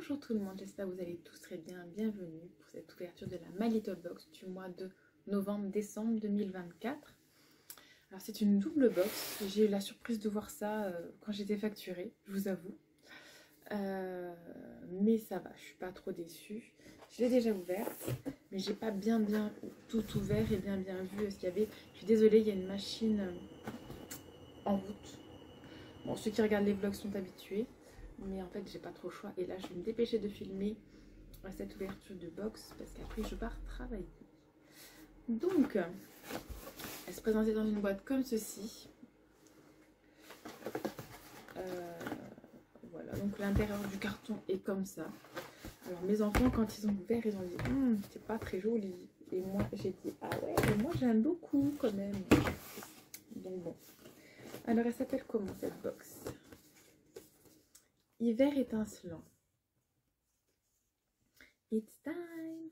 Bonjour tout le monde, j'espère que vous allez tous très bien. Bienvenue pour cette ouverture de la My Little Box du mois de novembre-décembre 2024. Alors c'est une double box, j'ai eu la surprise de voir ça quand j'étais facturée, je vous avoue. Mais ça va, je suis pas trop déçue. Je l'ai déjà ouverte, mais j'ai pas bien tout ouvert et bien vu ce qu'il y avait. Je suis désolée, il y a une machine en route. Bon, ceux qui regardent les vlogs sont habitués. Mais en fait j'ai pas trop le choix et là je vais me dépêcher de filmer cette ouverture de box parce qu'après je pars travailler. Donc elle se présentait dans une boîte comme ceci. Voilà, donc l'intérieur du carton est comme ça. Alors mes enfants quand ils ont ouvert ils ont dit c'est pas très joli et moi j'ai dit ah ouais mais moi j'aime beaucoup quand même. Donc bon, alors elle s'appelle comment cette box? Hiver étincelant. It's time.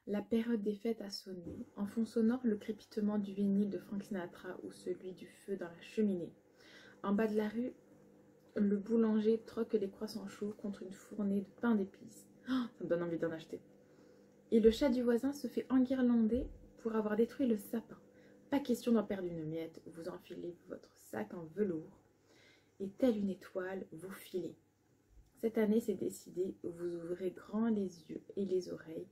La période des fêtes a sonné. En fond sonore, le crépitement du vinyle de Frank Sinatra ou celui du feu dans la cheminée. En bas de la rue, le boulanger troque les croissants chauds contre une fournée de pain d'épices. Oh, ça me donne envie d'en acheter. Et le chat du voisin se fait enguirlander pour avoir détruit le sapin. Pas question d'en perdre une miette. Vous enfilez votre sac en velours. Et telle une étoile, vous filez. Cette année, c'est décidé, vous ouvrez grand les yeux et les oreilles,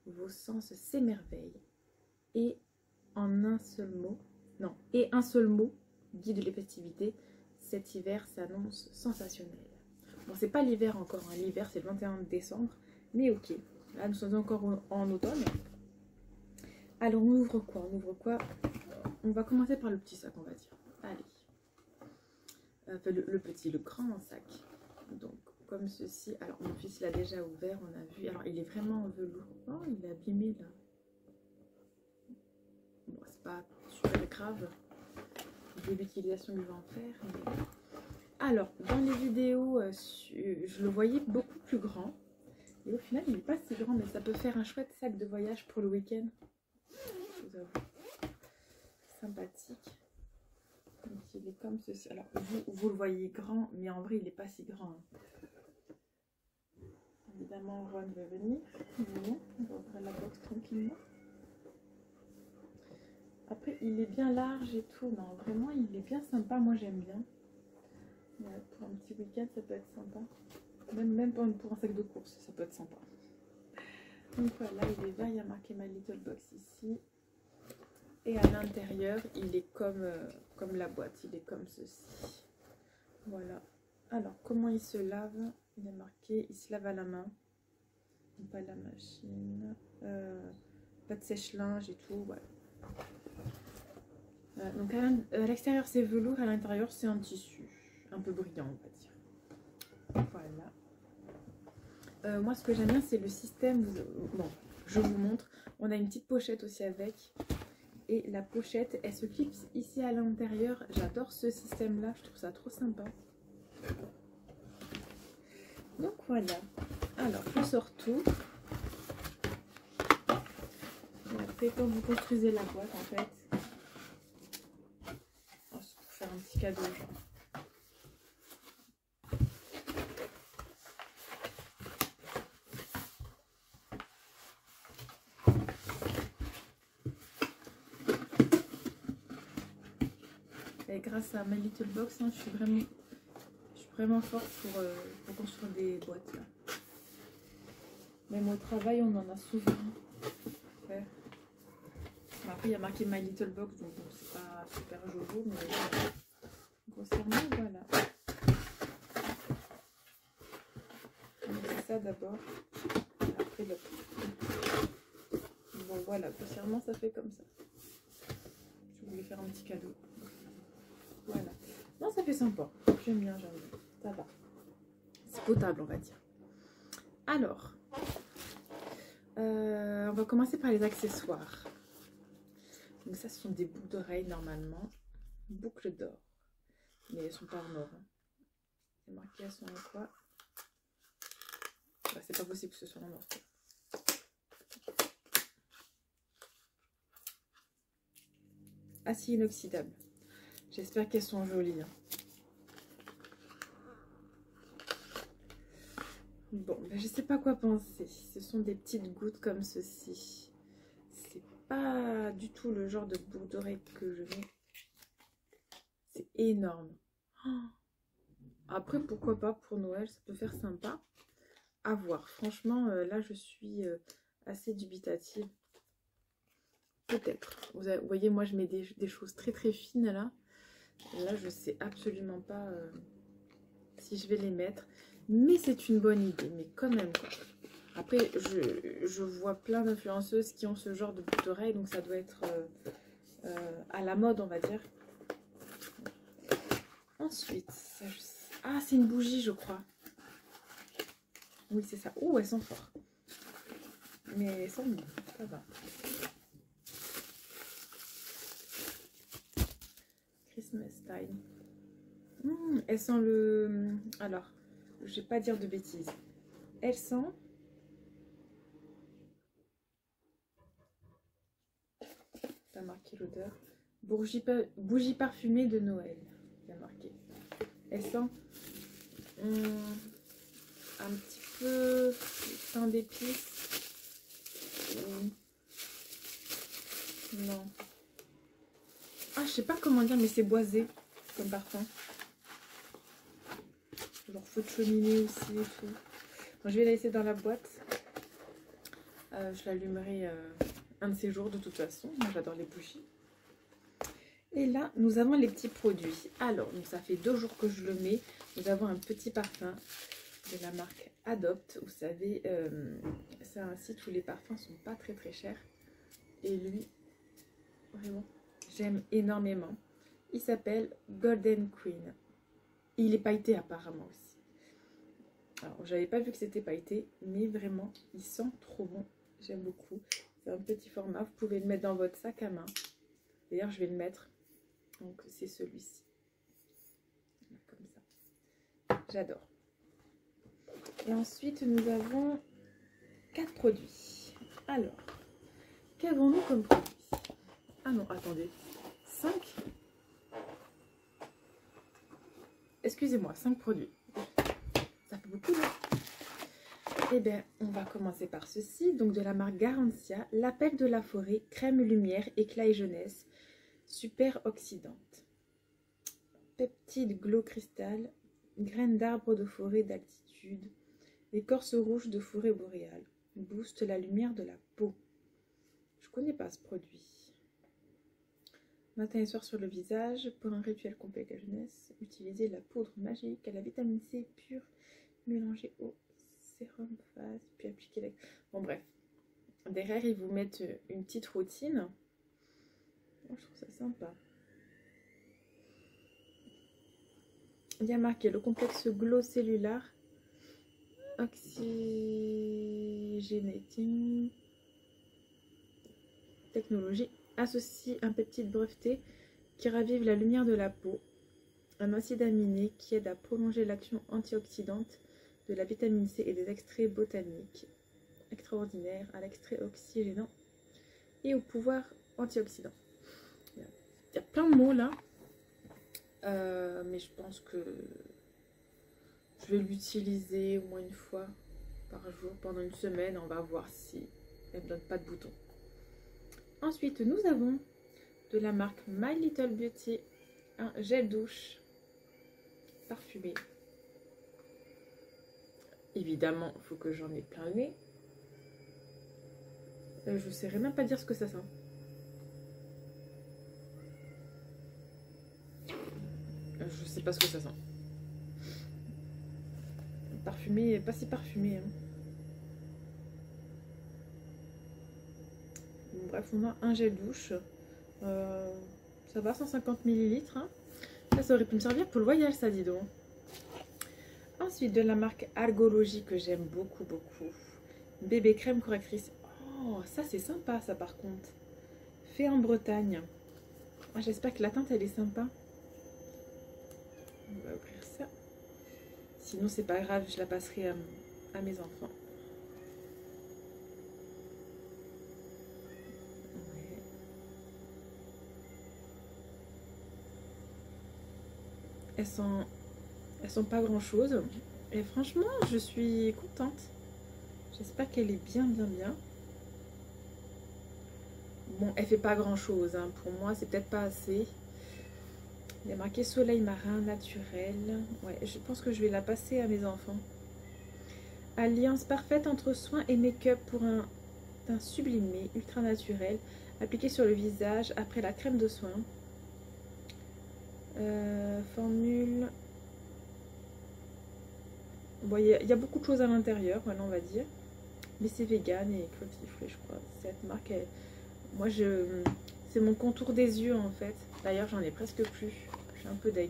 vos sens s'émerveillent, et un seul mot guide les festivités, cet hiver s'annonce sensationnel. Bon, c'est pas l'hiver encore, hein. L'hiver c'est le 21 décembre, mais ok, là nous sommes encore en automne. Alors on ouvre quoi? On va commencer par le petit sac, on va dire. Allez. Enfin, le grand sac. Donc, comme ceci. Alors, mon fils l'a déjà ouvert, on a vu. Alors, il est vraiment en velours. Oh, il est abîmé là. Bon, c'est pas super grave. Vu l'utilisation qu'il va en faire. Mais... Alors, dans les vidéos, je le voyais beaucoup plus grand. Et au final, il n'est pas si grand, mais ça peut faire un chouette sac de voyage pour le week-end. Je vous avoue. Sympathique. Donc, il est comme ceci. Alors, vous le voyez grand, mais en vrai, il n'est pas si grand. Évidemment, Ron va venir. Non, on va ouvrir la box tranquillement. Après, il est bien large et tout. Non, vraiment, il est bien sympa. Moi, j'aime bien. Pour un petit week-end, ça peut être sympa. Même pour un sac de course, ça peut être sympa. Donc voilà, il est vert. Il y a marqué My Little Box ici. Et à l'intérieur, il est comme la boîte, il est comme ceci. Voilà. Alors, comment il se lave? Il est marqué, il se lave à la main. Pas la machine. Pas de sèche-linge et tout, voilà. Donc à l'extérieur, c'est velours, à l'intérieur, c'est un tissu. Un peu brillant, on va dire. Voilà. Moi, ce que j'aime bien, c'est le système. Bon, je vous montre. On a une petite pochette aussi avec. Et la pochette, elle se clipse ici à l'intérieur. J'adore ce système-là, je trouve ça trop sympa. Donc voilà. Alors, je sors tout. Et après, quand vous construisez la boîte, en fait, pour faire un petit cadeau, genre. Et grâce à My Little Box, hein, je suis vraiment forte pour construire des boîtes. Là. Même au travail, on en a souvent. Ouais. Bon, après, il y a marqué My Little Box, donc bon, c'est pas super jojo, mais grossièrement, voilà. C'est ça d'abord. Après, l'autre. Bon, voilà, grossièrement, ça fait comme ça. Je voulais faire un petit cadeau. Voilà. Non, ça fait sympa. J'aime bien. Ça va. C'est potable, on va dire. Alors, on va commencer par les accessoires. Donc ça, ce sont des boucles d'oreilles normalement. Boucles d'or. Mais elles sont pas en or. Hein. C'est marqué, elles sont en quoi? Bah, c'est pas possible que ce soit en or. Acier inoxydable. J'espère qu'elles sont jolies. Hein. Bon, ben, je sais pas quoi penser. Ce sont des petites gouttes comme ceci. C'est pas du tout le genre de boucle d'oreille que je mets. C'est énorme. Oh. Après, pourquoi pas pour Noël, ça peut faire sympa. À voir. Franchement, là, je suis assez dubitative. Peut-être. Vous voyez, moi, je mets des choses très très fines là. Là, je sais absolument pas si je vais les mettre. Mais c'est une bonne idée. Mais quand même, quoi. Après, je vois plein d'influenceuses qui ont ce genre de boucle d'oreille. Donc, ça doit être à la mode, on va dire. Ensuite, ça, je sais. Ah, c'est une bougie, je crois. Oui, c'est ça. Oh, elles sont fortes. Mais elles sont bonnes. Ça va. Christmas time. Elles sentent le... Alors, je vais pas dire de bêtises. Elles sentent... Pas marqué l'odeur. Bougie parfumée de Noël. Bien marqué. Elles sentent un petit peu pain d'épices. Non. Ah, je sais pas comment dire, mais c'est boisé comme parfum. Genre feu de cheminée aussi et tout. Bon, je vais la laisser dans la boîte. Je l'allumerai un de ces jours de toute façon. Moi, j'adore les bougies. Et là, nous avons les petits produits. Alors, donc ça fait 2 jours que je le mets. Nous avons un petit parfum de la marque Adopt. Vous savez, c'est un site où les parfums sont pas très très chers. Et lui, vraiment, j'aime énormément. Il s'appelle Golden Queen. Il est pailleté apparemment aussi. Alors, j'avais pas vu que c'était pailleté, mais vraiment, il sent trop bon. J'aime beaucoup. C'est un petit format. Vous pouvez le mettre dans votre sac à main. D'ailleurs, je vais le mettre. Donc, c'est celui-ci. Comme ça. J'adore. Et ensuite, nous avons 4 produits. Alors, qu'avons-nous comme produits? Ah non, attendez. 5. Excusez-moi, 5 produits. Ça fait beaucoup, non? Eh bien, on va commencer par ceci. Donc, de la marque Garantia, l'appel de la forêt, crème lumière, éclat et jeunesse, super oxydante. Peptide glow cristal, graines d'arbre de forêt d'altitude, écorce rouge de forêt boréale, booste la lumière de la peau. Je connais pas ce produit. Matin et soir sur le visage, pour un rituel complet de la jeunesse, utilisez la poudre magique à la vitamine C pure, mélangée au sérum phase, puis appliquez la... Bon bref, derrière ils vous mettent une petite routine. Oh, je trouve ça sympa. Il y a marqué le complexe glow cellulaire oxygénating technologie associe un peptide breveté qui ravive la lumière de la peau, un acide aminé qui aide à prolonger l'action antioxydante de la vitamine C et des extraits botaniques extraordinaires à l'extrait oxygénant et au pouvoir antioxydant. Il y a plein de mots là, mais je pense que je vais l'utiliser au moins une fois par jour pendant une semaine. On va voir si elle ne donne pas de boutons. Ensuite, nous avons de la marque My Little Beauty un gel douche parfumé. Évidemment, il faut que j'en ai plein le nez. Je ne saurais même pas dire ce que ça sent. Je sais pas ce que ça sent. Parfumé, pas si parfumé. Hein. Bref, on a un gel douche. Ça va, 150 ml. Hein. Ça aurait pu me servir pour le voyage, ça, dis donc. Ensuite, de la marque Algologie que j'aime beaucoup, beaucoup. Bébé crème correctrice. Oh, ça, c'est sympa, ça, par contre. Fait en Bretagne. Oh, j'espère que la teinte, elle est sympa. On va ouvrir ça. Sinon, c'est pas grave, je la passerai à mes enfants. Ouais. Elles sont pas grand chose. Et franchement, je suis contente. J'espère qu'elle est bien. Bon, elle fait pas grand chose, hein. Pour moi, c'est peut-être pas assez. Il y a marqué soleil marin naturel. Ouais, je pense que je vais la passer à mes enfants. Alliance parfaite entre soins et make-up pour un teint sublimé, ultra naturel, appliqué sur le visage après la crème de soin. Formule. Bon, il y a beaucoup de choses à l'intérieur, voilà, on va dire. Mais c'est vegan et cruelty-free, je crois. Cette marque, moi, c'est mon contour des yeux, en fait. D'ailleurs, j'en ai presque plus. Je suis un peu deg.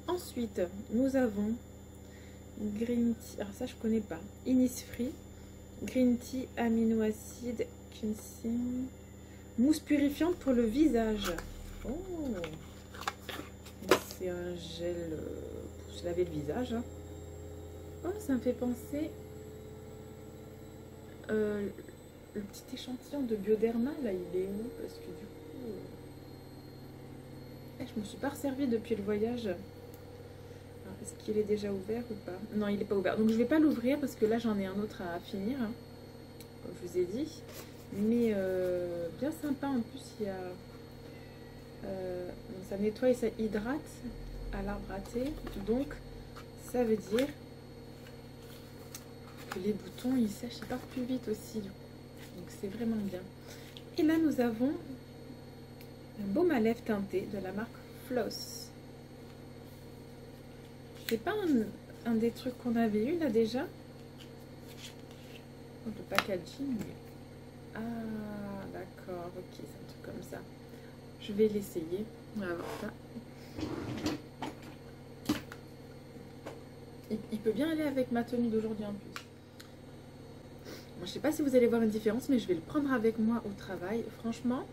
Ensuite, nous avons Green Tea. Alors ça, je connais pas. Innisfree. Green Tea, aminoacides, cleansing. Mousse purifiante pour le visage. Oh! C'est un gel pour se laver le visage. Hein. Oh, ça me fait penser... le petit échantillon de Bioderma, là, il est où? Parce que du coup... je me suis pas resservie depuis le voyage. Est-ce qu'il est déjà ouvert ou pas? Non, il n'est pas ouvert. Donc je vais pas l'ouvrir parce que là, j'en ai un autre à finir. Hein, comme je vous ai dit. Mais bien sympa. En plus, il y a... ça nettoie et ça hydrate à l'arbre à thé. Donc, ça veut dire que les boutons, ils sèchent et partent plus vite aussi. Du coup. Donc, c'est vraiment bien. Et là, nous avons un baume à lèvres teinté de la marque Floss. C'est pas un des trucs qu'on avait eu là déjà. Le packaging. Ah, d'accord. Ok, c'est un truc comme ça. Je vais l'essayer. On va voir ça. Il peut bien aller avec ma tenue d'aujourd'hui en plus. Bon, je sais pas si vous allez voir une différence, mais je vais le prendre avec moi au travail. Franchement,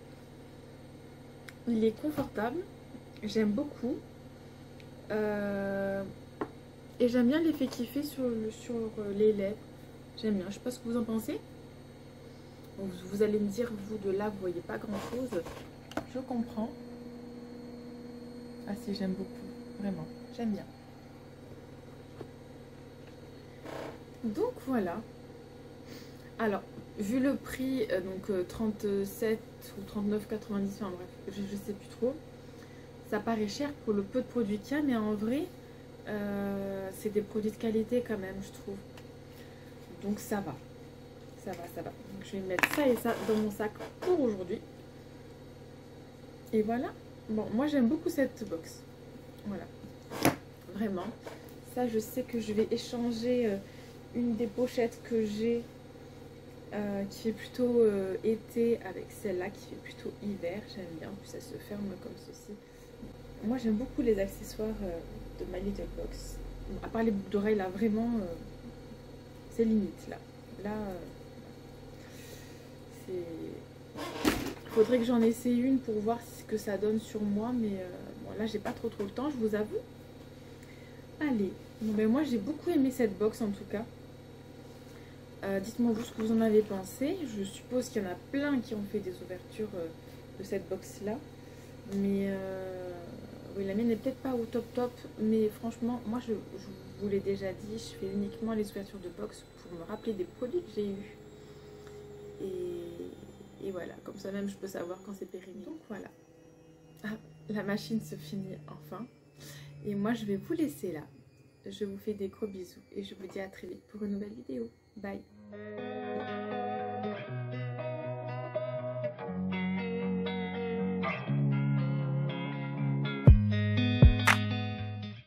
il est confortable. J'aime beaucoup. Et j'aime bien l'effet qu'il fait sur les lèvres. J'aime bien. Je sais pas ce que vous en pensez. Donc, vous allez me dire, vous de là, vous voyez pas grand chose. Je comprends. Ah si, j'aime beaucoup. Vraiment. J'aime bien. Donc voilà. Alors, vu le prix, donc 37 ou 39,90, enfin bref, je sais plus trop. Ça paraît cher pour le peu de produits qu'il y a, mais en vrai, c'est des produits de qualité quand même, je trouve. Donc ça va. Ça va. Donc je vais mettre ça et ça dans mon sac pour aujourd'hui. Et voilà. Bon, moi j'aime beaucoup cette box. Voilà. Vraiment. Ça, je sais que je vais échanger une des pochettes que j'ai qui fait plutôt été avec celle-là qui fait plutôt hiver. J'aime bien. En plus, ça se ferme comme ceci. Moi, j'aime beaucoup les accessoires de My Little Box. À part les boucles d'oreilles, là, vraiment, c'est limite, là. Là, c'est... Il faudrait que j'en essaie une pour voir ce que ça donne sur moi, mais bon, là, j'ai pas trop le temps, je vous avoue. Allez, bon, ben, moi, j'ai beaucoup aimé cette box, en tout cas. Dites-moi vous ce que vous en avez pensé. Je suppose qu'il y en a plein qui ont fait des ouvertures de cette box-là. Mais... oui, la mienne n'est peut-être pas au top, mais franchement, moi je vous l'ai déjà dit, je fais uniquement les ouvertures de box pour me rappeler des produits que j'ai eus. Et voilà, comme ça même je peux savoir quand c'est périmé. Donc voilà, ah, la machine se finit enfin. Et moi je vais vous laisser là. Je vous fais des gros bisous et je vous dis à très vite pour une nouvelle vidéo. Bye!